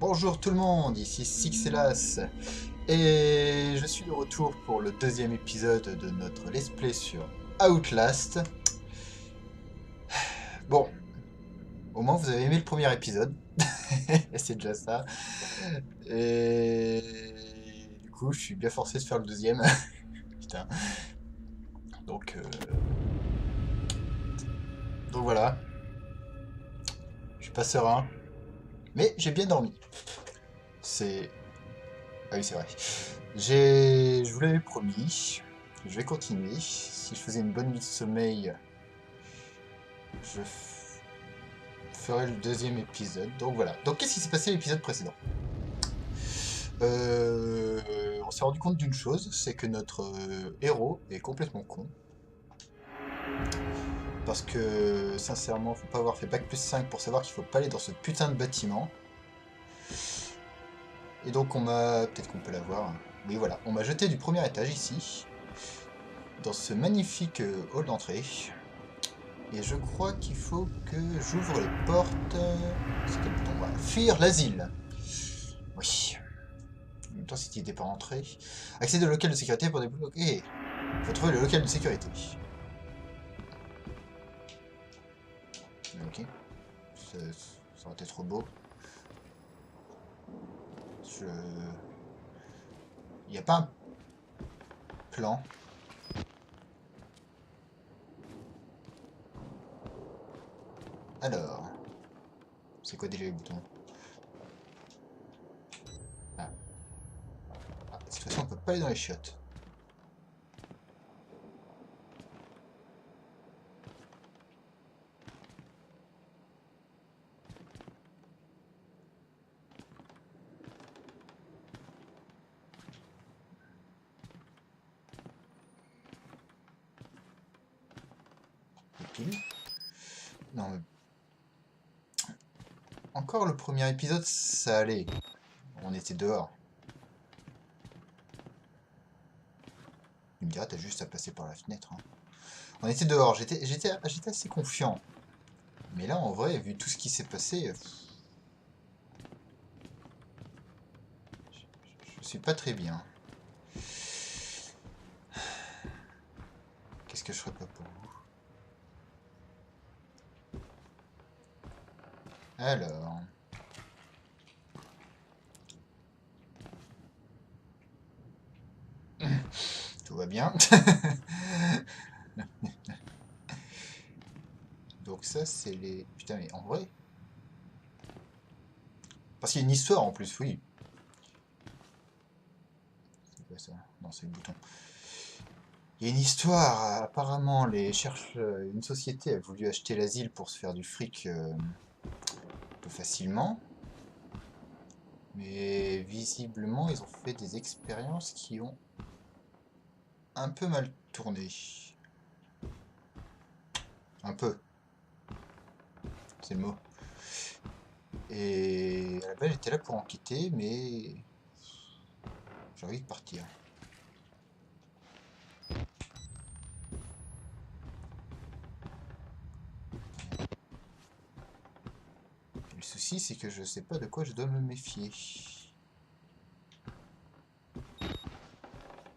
Bonjour tout le monde, ici Sixelas et je suis de retour pour le deuxième épisode de notre let's play sur Outlast. Bon, au moins vous avez aimé le premier épisode, et c'est déjà ça. Et du coup, je suis bien forcé de faire le deuxième. Putain. Donc, donc voilà, je suis pas serein, mais j'ai bien dormi. C'est... Ah oui, c'est vrai. Je vous l'avais promis, je vais continuer. Si je faisais une bonne nuit de sommeil, je ferai le deuxième épisode. Donc voilà. Donc qu'est-ce qui s'est passé à l'épisode précédent? On s'est rendu compte d'une chose, c'est que notre héros est complètement con. Parce que sincèrement, faut pas avoir fait bac+5 pour savoir qu'il faut pas aller dans ce putain de bâtiment. Et donc on m'a... Peut-être qu'on peut l'avoir. Oui voilà, on m'a jeté du premier étage ici, dans ce magnifique hall d'entrée. Et je crois qu'il faut que j'ouvre les portes. C'est quel bouton? Voilà. Fuir l'asile. Oui. En même temps, si tu n'étais pas rentré. Accéder au local de sécurité pour débloquer. Faut trouver le local de sécurité. Ok. Ça aurait été trop beau. Je... Il n'y a pas un plan. Alors. C'est quoi déjà les boutons? Ah. Ah, de toute façon, on peut pas aller dans les chiottes. Les piles. Non, mais... Encore le premier épisode, ça allait. On était dehors. Tu me diras, t'as juste à passer par la fenêtre. Hein. On était dehors, j'étais assez confiant. Mais là, en vrai, vu tout ce qui s'est passé, je suis pas très bien. Qu'est-ce que je ferais pas pour vous? Alors... Tout va bien. Donc ça, c'est les... Putain, mais en vrai... Parce qu'il y a une histoire en plus, oui. C'est quoi ça? Non, c'est le bouton. Il y a une histoire. Apparemment, une société a voulu acheter l'asile pour se faire du fric un peu facilement. Mais visiblement, ils ont fait des expériences qui ont un peu mal tourné. Un peu, c'est le mot. Et à la base, j'étais là pour enquêter, mais j'ai envie de partir. Et le souci, c'est que je sais pas de quoi je dois me méfier.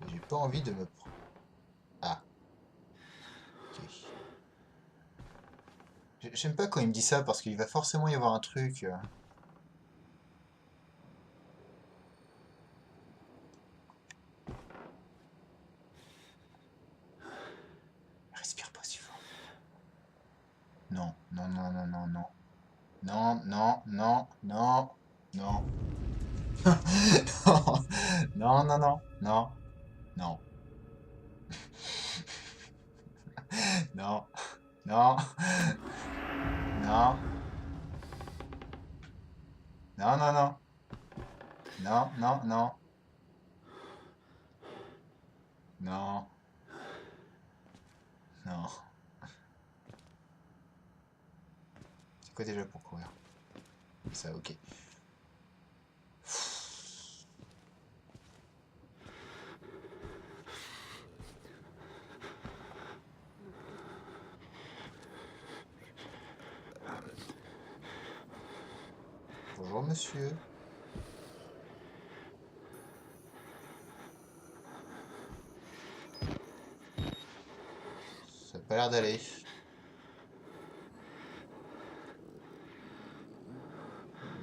J'ai pas envie de me... Ah, ok. J'aime pas quand il me dit ça, parce qu'il va forcément y avoir un truc... Respire pas si fort. Non, non, non, non, non, non. Non, non, non, non, non. Non, non, non, non, non, non, non, non, non, non, non, non, non, non, non, non. C'est quoi déjà pour courir? Ça, ok. Bonjour monsieur. l'air d'aller.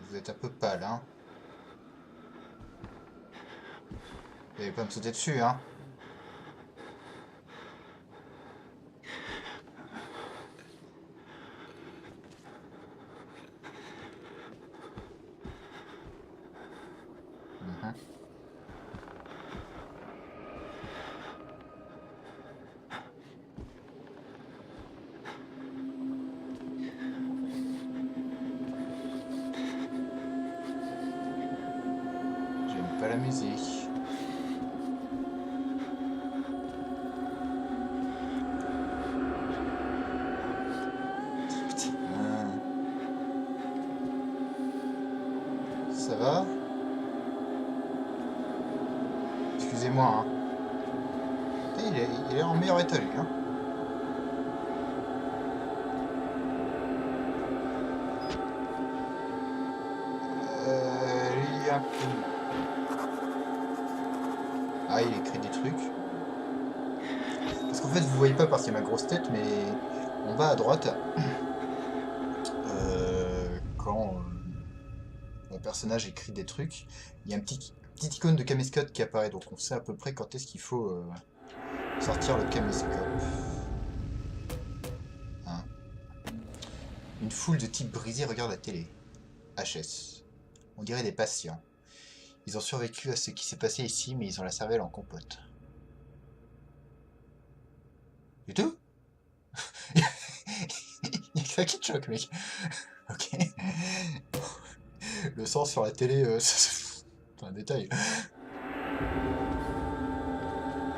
Vous êtes un peu pâle, hein. Vous n'allez pas me sauter dessus, hein. J'aime pas la musique. Ça va? Excusez-moi, hein. Il est en meilleur état, lui, hein. Lui, un peu. Ah, il écrit des trucs. Parce qu'en fait, vous voyez pas parce qu'il y a ma grosse tête, mais on va à droite. Quand mon personnage écrit des trucs, il y a un petit icône de caméscope qui apparaît, donc on sait à peu près quand est-ce qu'il faut sortir le caméscope. Hein. Une foule de types brisés regarde la télé. HS. On dirait des patients. Ils ont survécu à ce qui s'est passé ici, mais ils ont la cervelle en compote. Du tout? Il y a que ça qui te choque, mec. Ok. Le sang sur la télé, c'est un détail.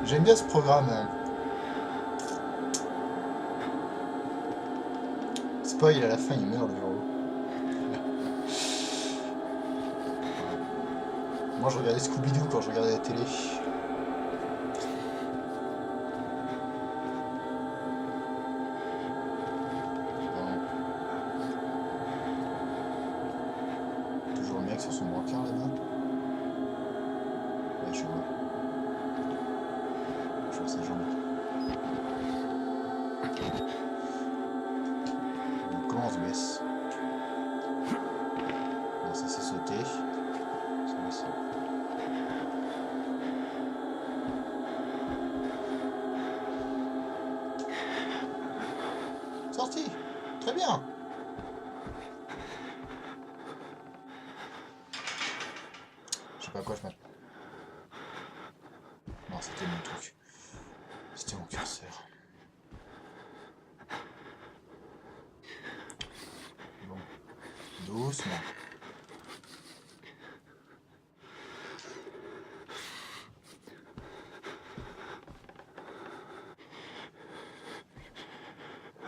J'aime bien ce programme. Spoil, à la fin, il meurt, le héros. Moi, je regardais Scooby-Doo quand je regardais la télé. Toujours le mec sur son brancard, là-bas. Ouais, je vois. Je vois sa jambe. Donc, comment on se baisse? Non, ça c'est sauté. Sorti. Très bien. Je sais pas à quoi je m'attends. Non, c'était mon truc. C'était mon curseur. Bon. Doucement.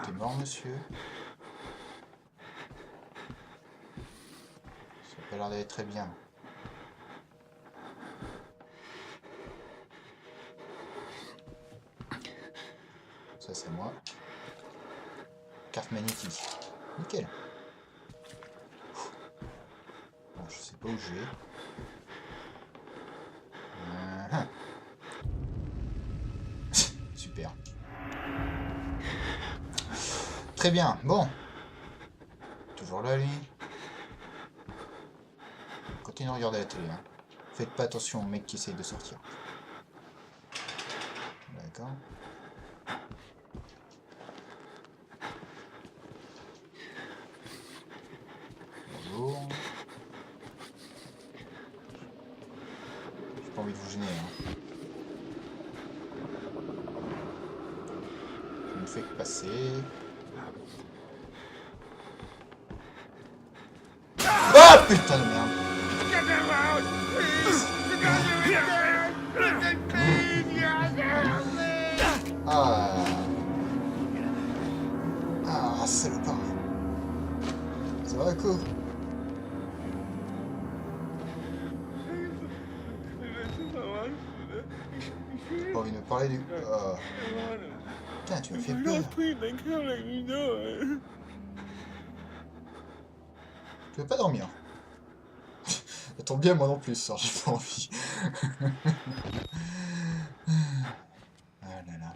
T'es mort, monsieur? Ça a pas l'air d'aller très bien. Ça, c'est moi. Carte magnétique. Nickel. Bon, je sais pas où je vais. Super. Très bien. Bon. Toujours là, lui. Continuez de regarder la télé. Hein. Faites pas attention au mec qui essaye de sortir. D'accord. Bonjour. J'ai pas envie de vous gêner. Hein. Je ne fais que passer. Ah putain de merde. Ah. Ah, salopard. Ça va, quoi? T'as pas envie de me parler du... Putain, tu m'as fait peur. Tu veux pas dormir? Ça tombe bien, moi non plus, alors j'ai pas envie. Ah là là.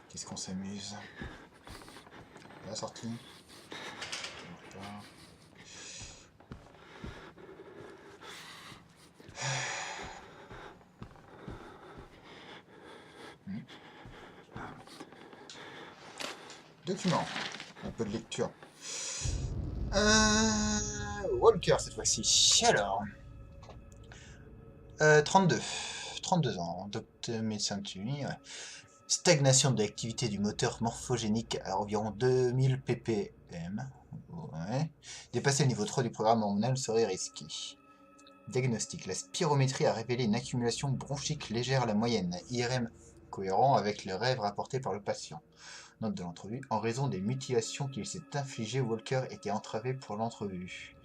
Qu'est-ce Qu'est-ce qu'on s'amuse. La sortie. Document. Un peu de lecture. Walker cette fois-ci. Alors. 32. 32 ans. Docteur médecin de suivi. Ouais. Stagnation de l'activité du moteur morphogénique à environ 2000 ppm. Ouais. Dépasser le niveau 3 du programme hormonal serait risqué. Diagnostic. La spirométrie a révélé une accumulation bronchique légère à la moyenne. IRM cohérent avec les rêves rapportés par le patient. Note de l'entrevue. En raison des mutilations qu'il s'est infligées, Walker était entravé pour l'entrevue.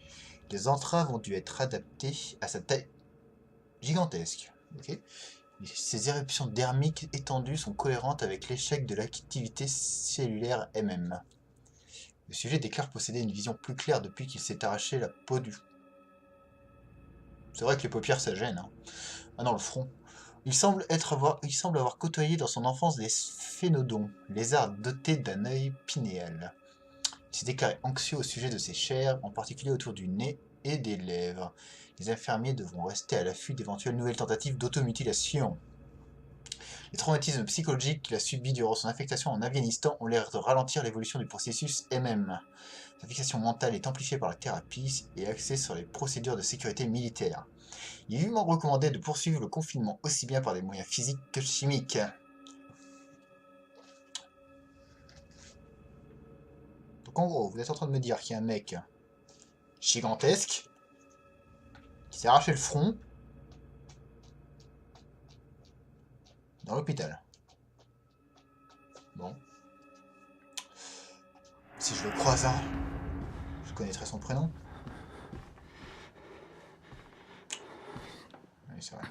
Les entraves ont dû être adaptées à sa taille gigantesque. Okay. Ces éruptions dermiques étendues sont cohérentes avec l'échec de l'activité cellulaire MM. Le sujet déclare posséder une vision plus claire depuis qu'il s'est arraché la peau du... C'est vrai que les paupières ça gêne. Hein. Ah non, le front. Il semble avoir côtoyé dans son enfance des sphénodons, lézards dotés d'un œil pinéal. Il s'est déclaré anxieux au sujet de ses chairs, en particulier autour du nez et des lèvres. Les infirmiers devront rester à l'affût d'éventuelles nouvelles tentatives d'automutilation. Les traumatismes psychologiques qu'il a subis durant son affectation en Afghanistan ont l'air de ralentir l'évolution du processus MM. Sa fixation mentale est amplifiée par la thérapie et axée sur les procédures de sécurité militaire. Il est vivement recommandé de poursuivre le confinement aussi bien par des moyens physiques que chimiques. Donc en gros, vous êtes en train de me dire qu'il y a un mec gigantesque qui s'est arraché le front dans l'hôpital. Bon. Si je le croise, hein, je connaîtrai son prénom. Oui, c'est vrai.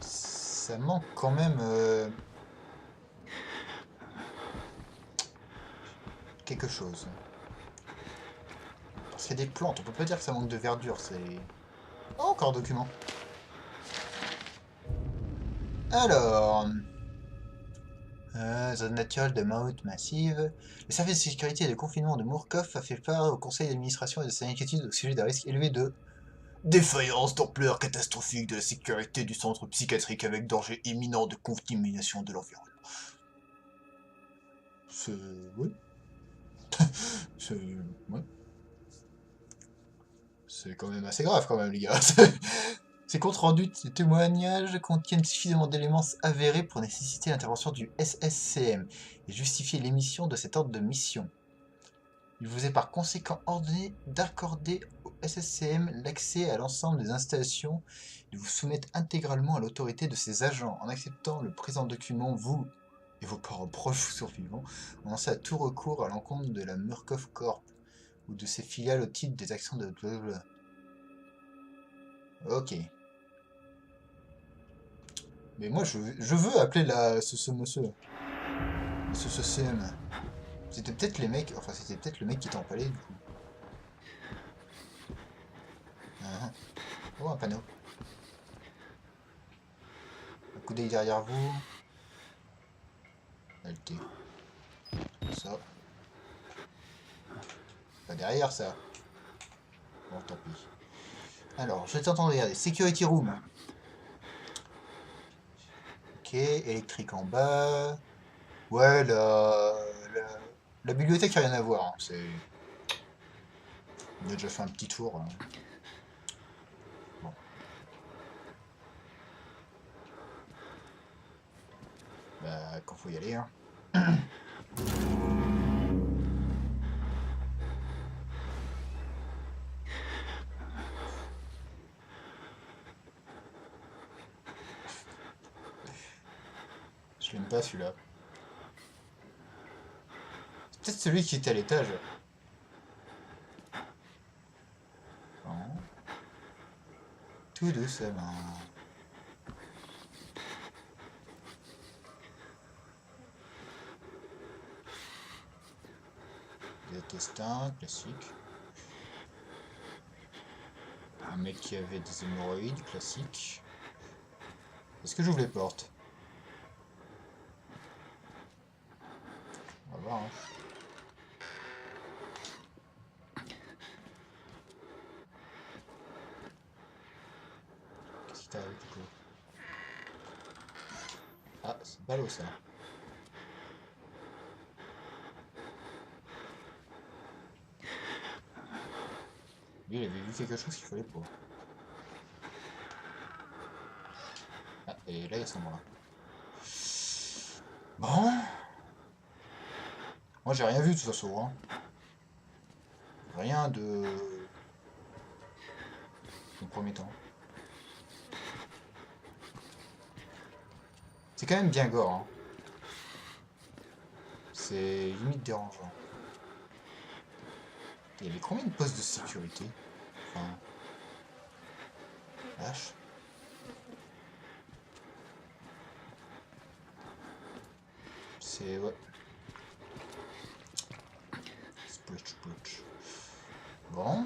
Ça manque quand même quelque chose. C'est des plantes, on peut pas dire que ça manque de verdure, c'est... Oh, encore un document. Alors... zone naturelle de Mammouth massive. Le service de sécurité et de confinement de Mourkov a fait part au conseil d'administration et de sa inquiétude au sujet d'un risque élevé de défaillance d'ampleur catastrophique de la sécurité du centre psychiatrique avec danger imminent de contamination de l'environnement. Oui. Ouais. C'est quand même assez grave quand même les gars. Ces comptes rendus de témoignages contiennent suffisamment d'éléments avérés pour nécessiter l'intervention du SSCM et justifier l'émission de cet ordre de mission. Il vous est par conséquent ordonné d'accorder au SSCM l'accès à l'ensemble des installations et de vous soumettre intégralement à l'autorité de ses agents. En acceptant le présent document, vous et vos parents proches ou survivants ont lancé à tout recours à l'encontre de la Murkoff Corp ou de ses filiales au titre des actions de... Ok. Mais moi, je veux appeler ce monsieur. Ce CM. C'était peut-être les mecs... Enfin, c'était peut-être le mec qui était empalé, du coup. Oh, un panneau. Un coup d'œil derrière vous. LT. Ça. Pas derrière, ça. Bon, tant pis. Alors, je t'entends regarder. Security Room. Ok, électrique en bas. Ouais, la bibliothèque, il n'y a rien à voir. Hein. C'est... On a déjà fait un petit tour. Hein. Bon. Bah, quand faut y aller. Hein. Je l'aime pas celui-là. C'est peut-être celui qui était à l'étage. Bon. Tout doucement. Des intestins, classique. Un mec qui avait des hémorroïdes, classique. Est-ce que j'ouvre les portes? On va voir, hein. Qu'est-ce qui t'arrive, Coco? Ah, c'est ballot, ça. Lui, il avait vu quelque chose qu'il fallait pas. Ah, et là, il y a son bras. Bon. Moi, j'ai rien vu de toute façon, hein. Rien de... premier temps. C'est quand même bien gore, hein. C'est limite dérangeant. Il y avait combien de postes de sécurité? Enfin... Vache. C'est... ouais. Splutch, splutch. Bon.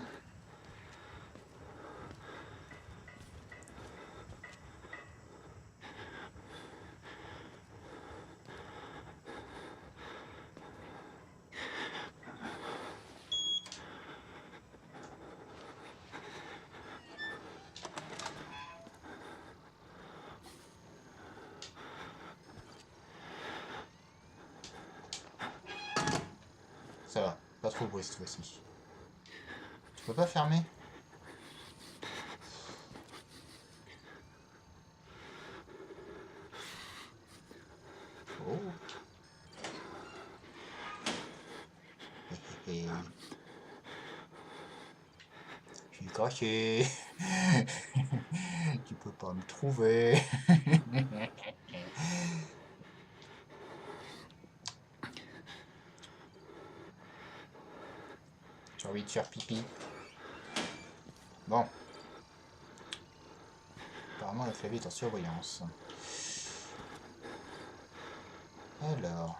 Ça va. Pas trop de bruit cette fois-ci. Tu peux pas fermer? Oh. Hé hé hé. Je suis caché. Tu peux pas me trouver. J'ai envie de faire pipi. Bon. Apparemment, la clavier est en surveillance. Alors,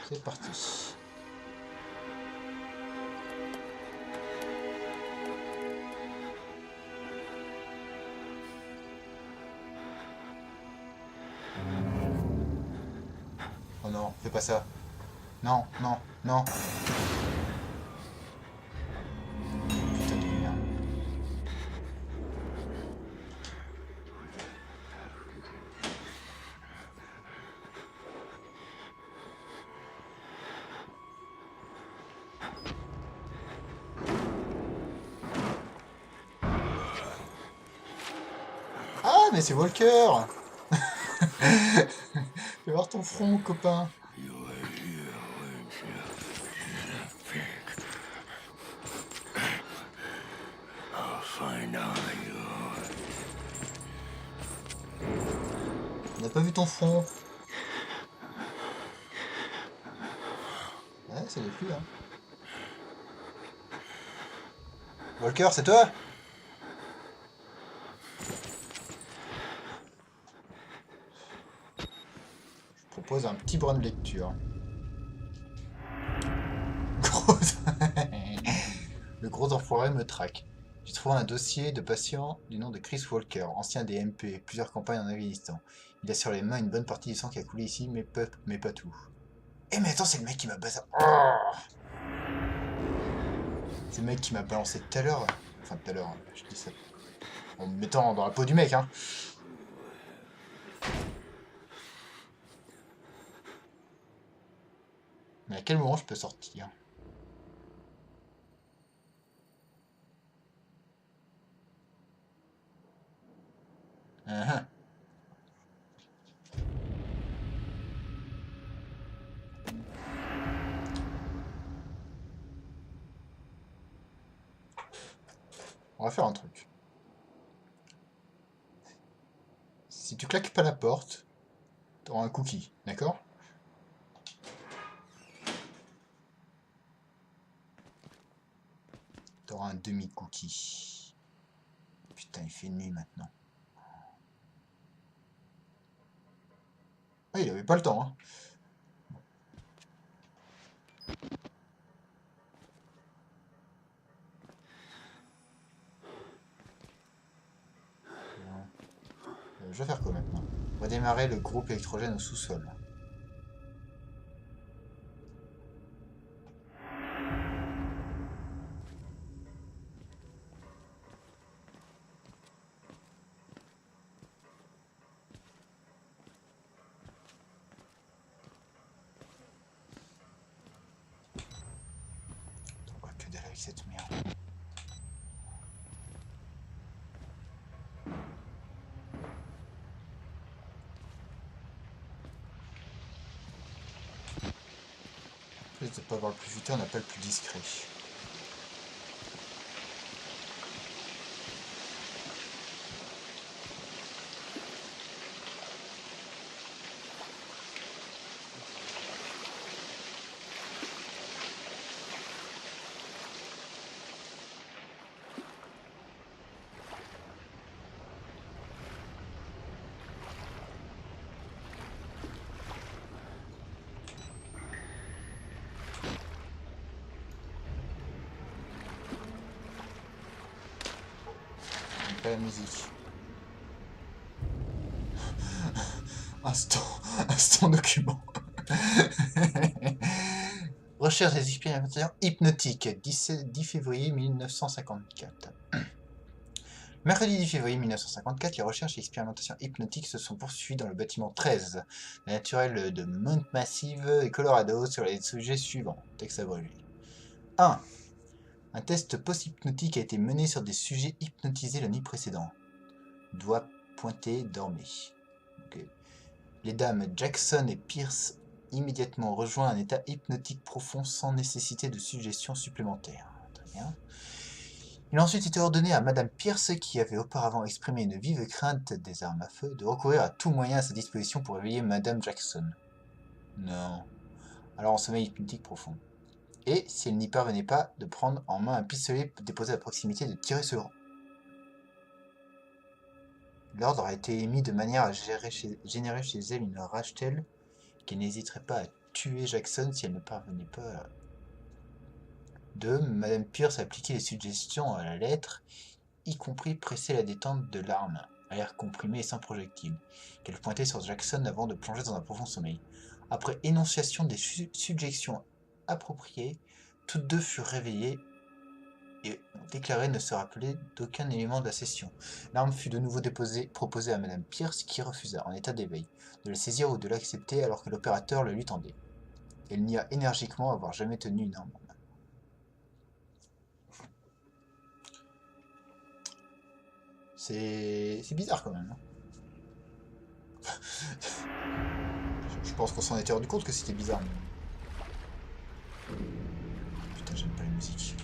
c'est parti. Oh non, fais pas ça. Non, non, non. Putain de merde. Ah, mais c'est Walker. Fais voir ton front, copain. On n'a pas vu ton front. Ouais, c'est les flux, hein. Walker, c'est toi? Je propose un petit brin de lecture. Gros... Le gros enfoiré me traque. J'ai trouvé un dossier de patient du nom de Chris Walker, ancien des MP, plusieurs campagnes en Afghanistan. Il a sur les mains une bonne partie du sang qui a coulé ici, mais pas tout. Eh mais attends, c'est le mec qui m'a balancé... C'est le mec qui m'a balancé tout à l'heure. Enfin, tout à l'heure, je dis ça en me mettant dans la peau du mec, hein. Mais à quel moment je peux sortir? Ah, on va faire un truc. Si tu claques pas la porte, t'auras un cookie, d'accord? T'auras un demi-cookie. Putain, il fait nuit maintenant. Ah, il avait pas le temps, hein. Je vais faire quoi maintenant? Redémarrer le groupe électrogène au sous-sol. On voit que dalle avec cette merde. En plus de ne pas voir le plus futé, on n'a pas le plus discret. Pas la musique. Instant document. Recherche des expérimentations hypnotiques, 10 février 1954. Mercredi 10 février 1954, les recherches et expérimentations hypnotiques se sont poursuivies dans le bâtiment 13, la naturelle de Mount Massive et Colorado, sur les sujets suivants. Texte abrégé. 1. Un test post-hypnotique a été mené sur des sujets hypnotisés la nuit précédente. Doigt pointé, dormez. Okay. Les dames Jackson et Pierce immédiatement rejoint un état hypnotique profond sans nécessité de suggestion supplémentaire. Très bien. Il a ensuite été ordonné à Madame Pierce, qui avait auparavant exprimé une vive crainte des armes à feu, de recourir à tout moyen à sa disposition pour réveiller Madame Jackson. Non. Alors en sommeil hypnotique profond. Et, si elle n'y parvenait pas, de prendre en main un pistolet déposé à proximité et de tirer sur. L'ordre a été émis de manière à générer chez elle une rage telle qu'elle n'hésiterait pas à tuer Jackson si elle ne parvenait pas à... 2. Madame Pierce a appliqué les suggestions à la lettre, y compris presser la détente de l'arme, à l'air comprimé et sans projectile, qu'elle pointait sur Jackson avant de plonger dans un profond sommeil. Après énonciation des suggestions appropriées, toutes deux furent réveillées et ont déclaré ne se rappeler d'aucun élément de la session. L'arme fut de nouveau proposée à Madame Pierce, qui refusa, en état d'éveil, de la saisir ou de l'accepter alors que l'opérateur le lui tendait. Elle nia énergiquement avoir jamais tenu une arme en main. C'est bizarre quand même. Hein. Je pense qu'on s'en était rendu compte que c'était bizarre. Mais... Putain, j'aime pas la musique.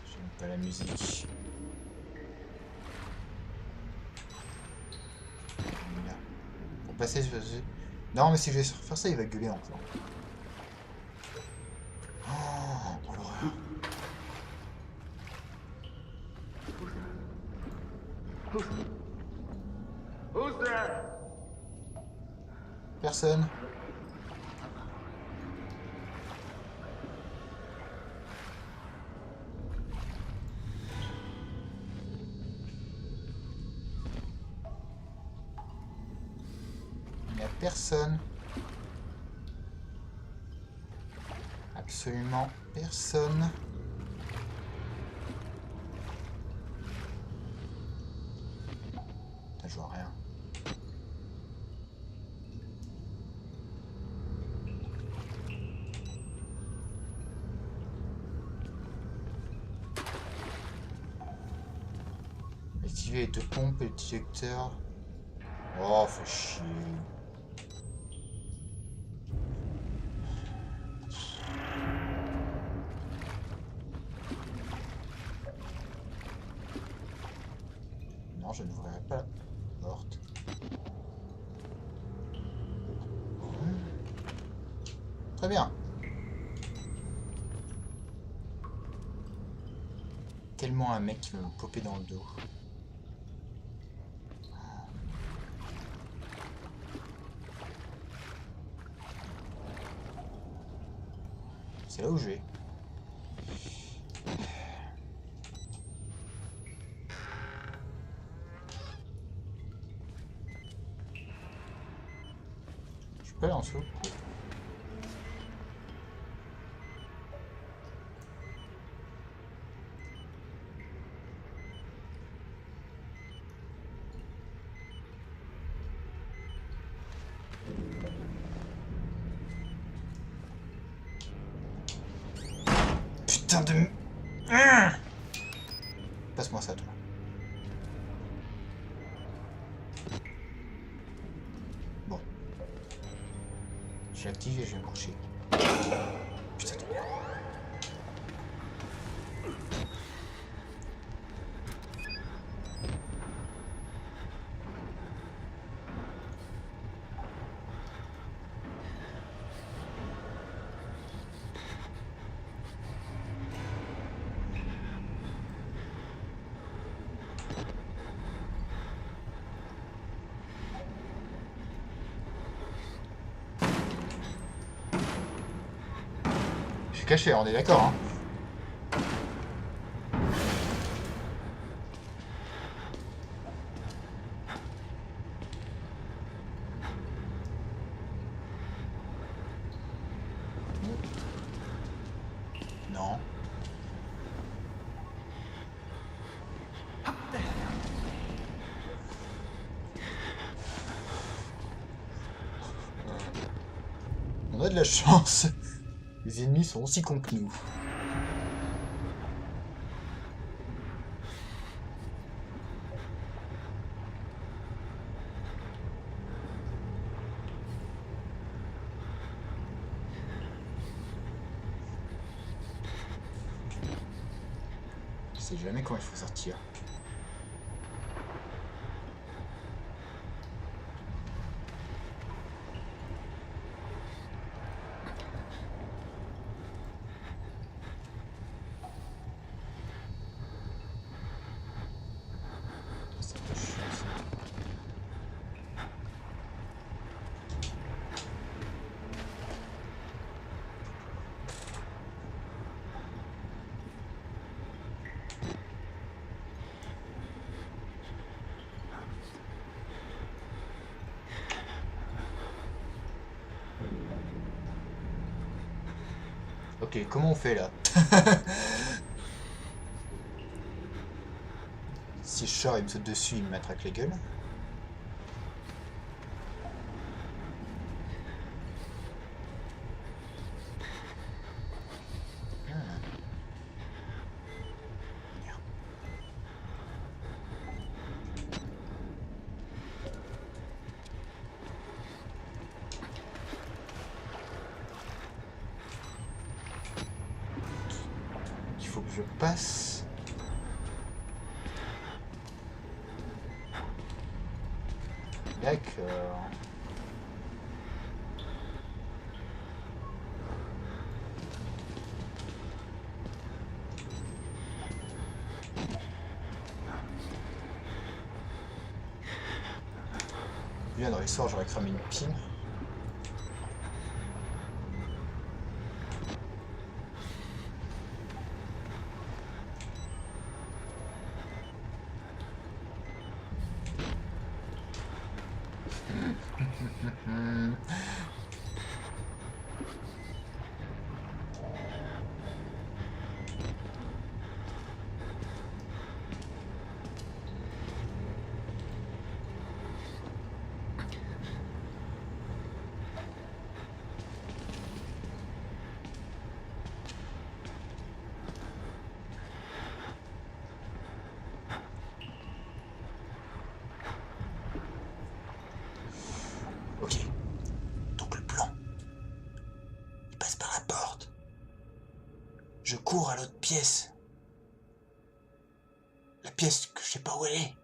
J'aime pas la musique. Là. Pour passer... Non, mais si je vais faire ça, il va gueuler encore. Oh l'horreur. Who's there? Personne. Il n'y a personne. Absolument personne. Je vois rien. Activer les deux pompes et le détecteur. Oh, faut chier. Non, je n'ouvrirai pas la porte. Très bien. Tellement un mec qui veut me popper dans le dos. C'est là où je vais. peux aller en dessous? Oui. Putain de... Passe-moi ça, toi. Bon. J'ai activé, je vais me coucher. Putain de merde. Je suis caché, on est d'accord, hein. Non. On a de la chance. Les ennemis sont aussi cons que nous. Je sais jamais quand il faut sortir. C'est un peu chiant, ça. Ok, comment on fait là? Si je sors, il me saute dessus, il me matraque les gueules. Ah. Merde. Il faut que je passe. D'accord. Bien dans les sorts, j'aurais cramé une pile. Ok. Donc le plan. Il passe par la porte. Je cours à l'autre pièce. La pièce que je sais pas où elle est.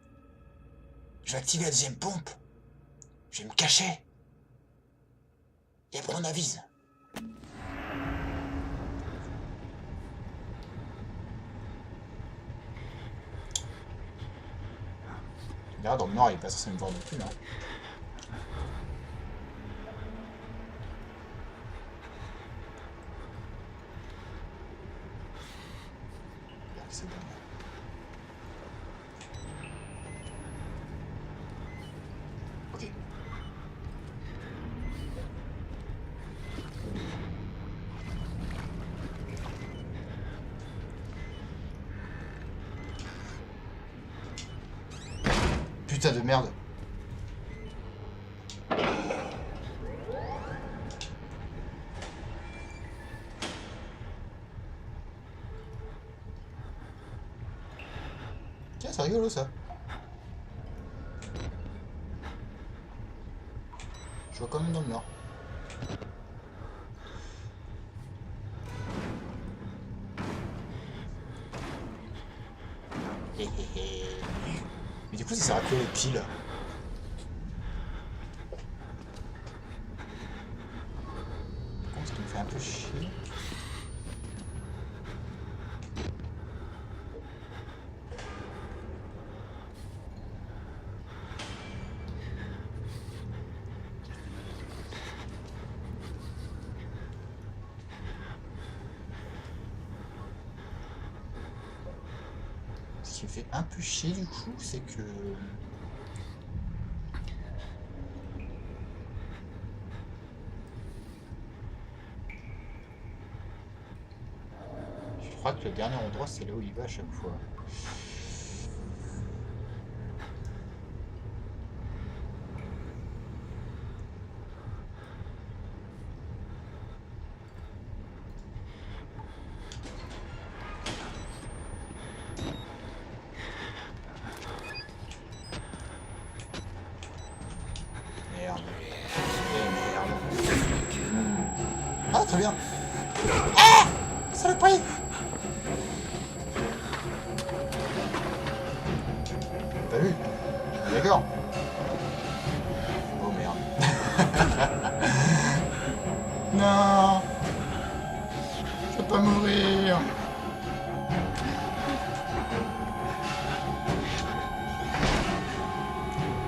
Je vais activer la deuxième pompe. Je vais me cacher. Et après on avise. Là, dans le noir, il est pas censé me voir non plus, hein. C'est bon. Ok. putain de merde. Tiens, c'est rigolo ça. Je vois quand même dans le nord. Mais du coup, ça sert à quoi les piles? Ce qui me fait un peu chier. Ce qui me fait un peu chier du coup, c'est que... Je crois que le dernier endroit, c'est là où il va à chaque fois. Merde. Eh merde. Ah, très bien. Ah! Saloperie! Pas vu? D'accord. Oh merde. Non! Je peux pas mourir!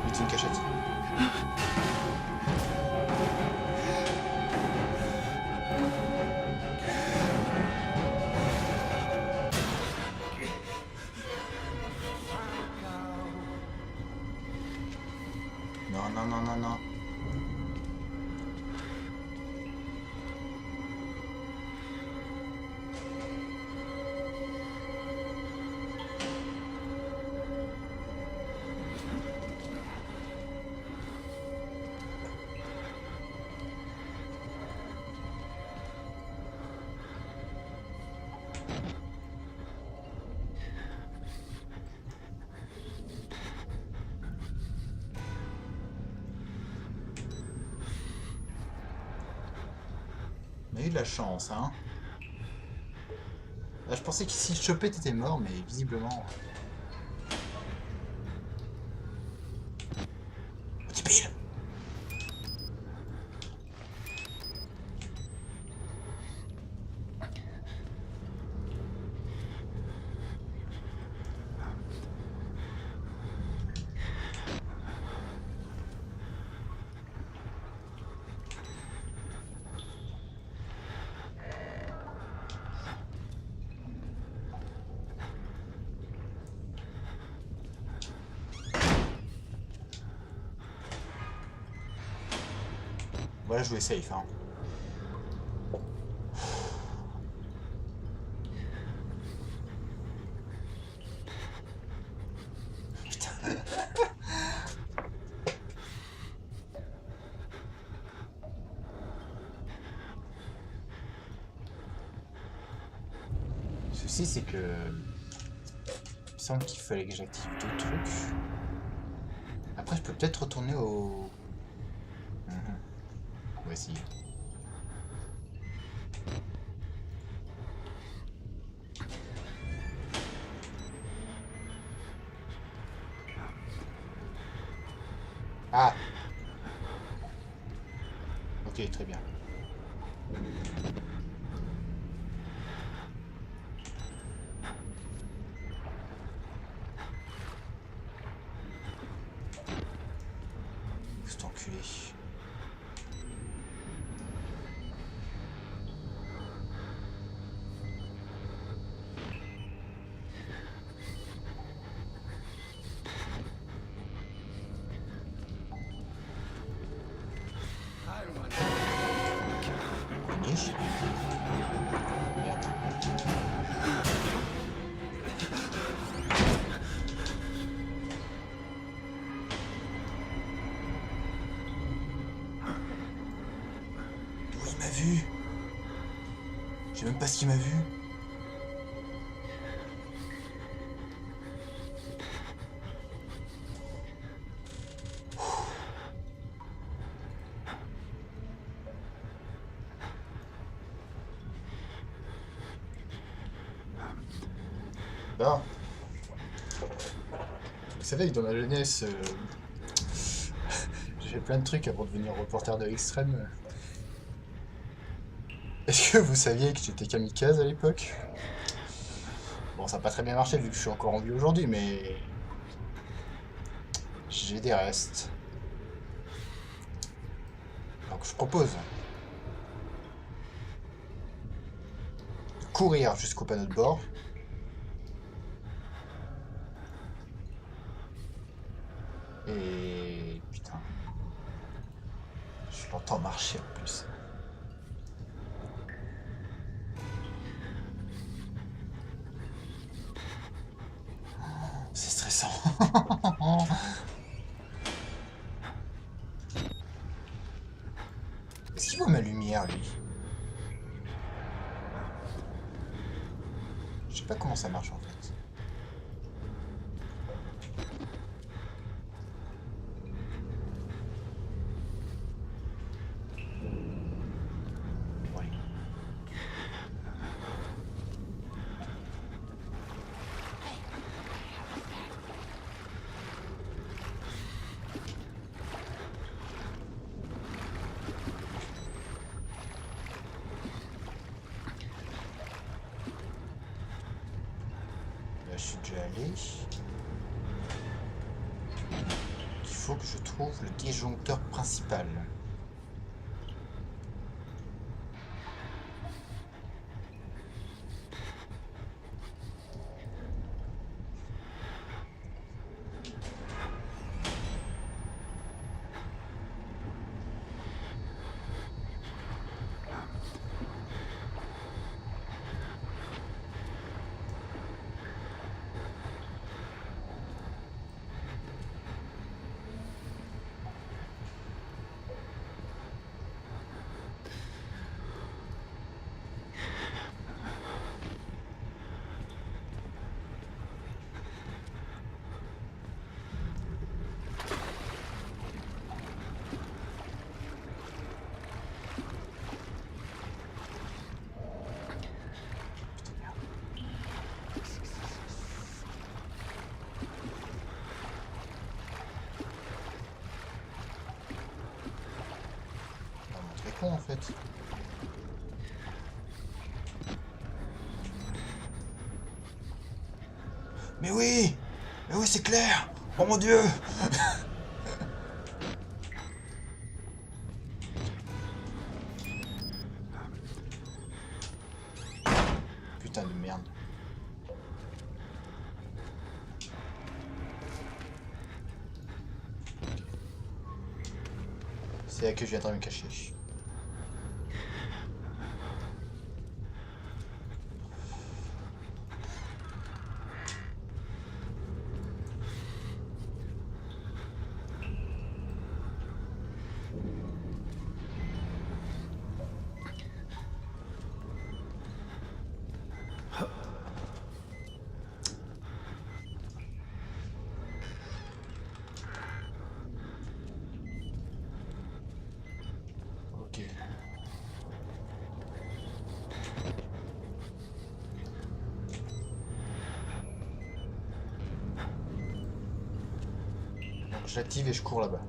Vite une cachette. Non, non, non, non, non. On a eu de la chance, hein. Là, je pensais que si je chopais, t'étais mort, mais visiblement... Petit pile. Voilà, jouer safe, hein. Putain. Le souci, c'est que... Il me semble qu'il fallait que j'active deux trucs. Après, je peux peut-être retourner au... On va essayer. Ah! Ok, très bien. Cet enculé. Niche. Merde. vu. Je sais même pas ce qu'il m'a vu. Bon. Vous savez que dans ma jeunesse, j'ai fait plein de trucs avant de devenir reporter de l'extrême. Est-ce que vous saviez que j'étais kamikaze à l'époque? Bon, ça n'a pas très bien marché vu que je suis encore en vie aujourd'hui, mais j'ai des restes. Donc je propose de courir jusqu'au panneau de bord. Et putain, je l'entends marcher en plus. C'est stressant. Est-ce qu'il voit ma lumière, lui? Je sais pas comment ça marche en fait. Ouais. Là, je suis déjà allé. Il faut que je trouve le disjoncteur principal. Con en fait. Mais oui! Mais oui, c'est clair! Oh mon Dieu! Putain de merde. C'est là que je viendrai me cacher. Ok. Donc j'active et je cours là-bas.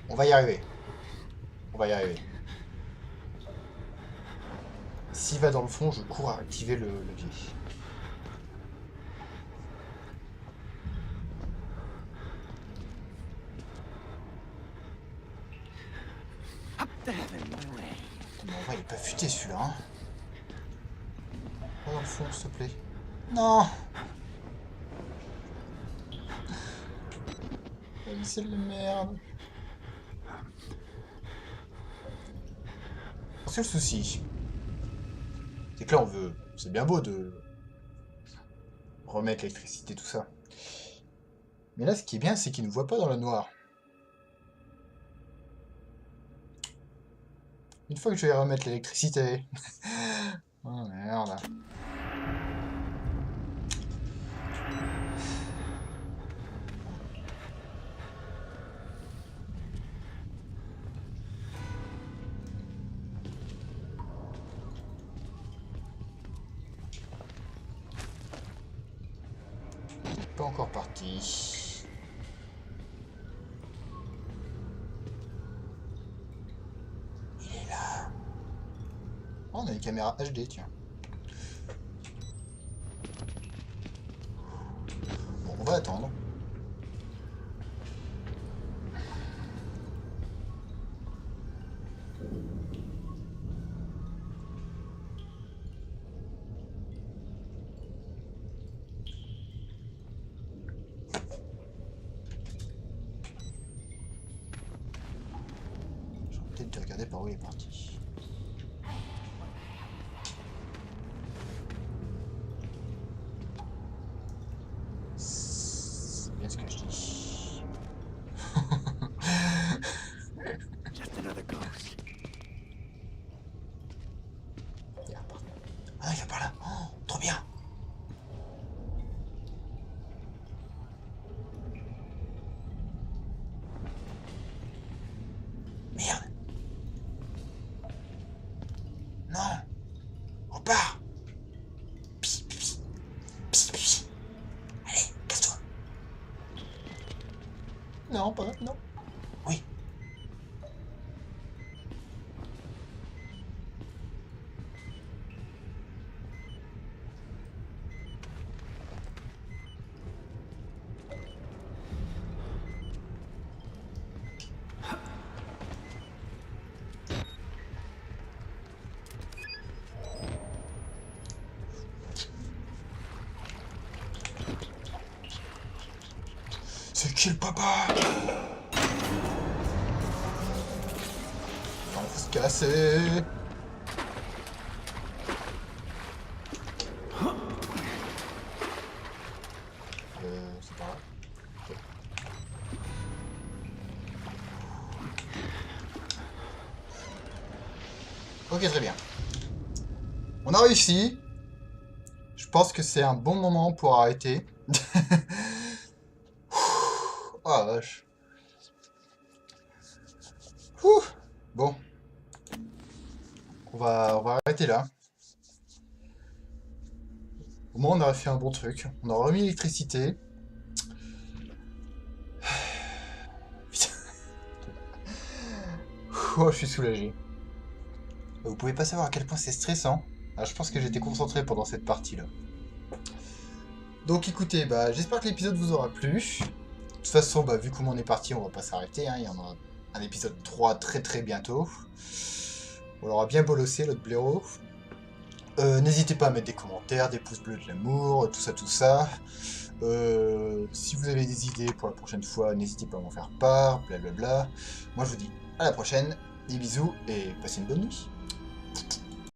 On va y arriver. On va y arriver. S'il va dans le fond, je cours à activer le levier. Mais en vrai, il est pas futé celui-là. Hein. Pas dans le fond, s'il te plaît. Non. C'est de la merde. Parce que le souci, c'est que là on veut. C'est bien beau de remettre l'électricité, tout ça. Mais là, ce qui est bien, c'est qu'il ne voit pas dans le noir. Une fois que je vais remettre l'électricité. Oh merde. Pas encore parti. Il est là. Oh, on a une caméra HD, tiens. Bon, on va attendre. J'aurais peut-être dû regarder par où il est parti. C'est bien ce que je dis. Ah, il va par là. Oh, trop bien. Merde. Non. On part. Psst, psst, psst, psst. Allez, casse-toi. Non, pas non. Oui. C'est qui le papa? On faut se casser. C'est pas grave. Ok, très bien. On a réussi. Je pense que c'est un bon moment pour arrêter. Oh la vache. Ouh. Bon. On va arrêter là. Au moins on a fait un bon truc. On a remis l'électricité. Putain. Oh, je suis soulagé. Vous pouvez pas savoir à quel point c'est stressant. Ah, je pense que j'étais concentré pendant cette partie-là. Donc écoutez, bah, j'espère que l'épisode vous aura plu. De toute façon, bah, vu comment on est parti, on va pas s'arrêter. Hein. Il y en aura un épisode 3 très très bientôt. On l'aura bien bolossé, l'autre blaireau. N'hésitez pas à mettre des commentaires, des pouces bleus de l'amour, tout ça, tout ça. Si vous avez des idées pour la prochaine fois, n'hésitez pas à m'en faire part, blablabla. Moi je vous dis à la prochaine, des bisous et passez une bonne nuit.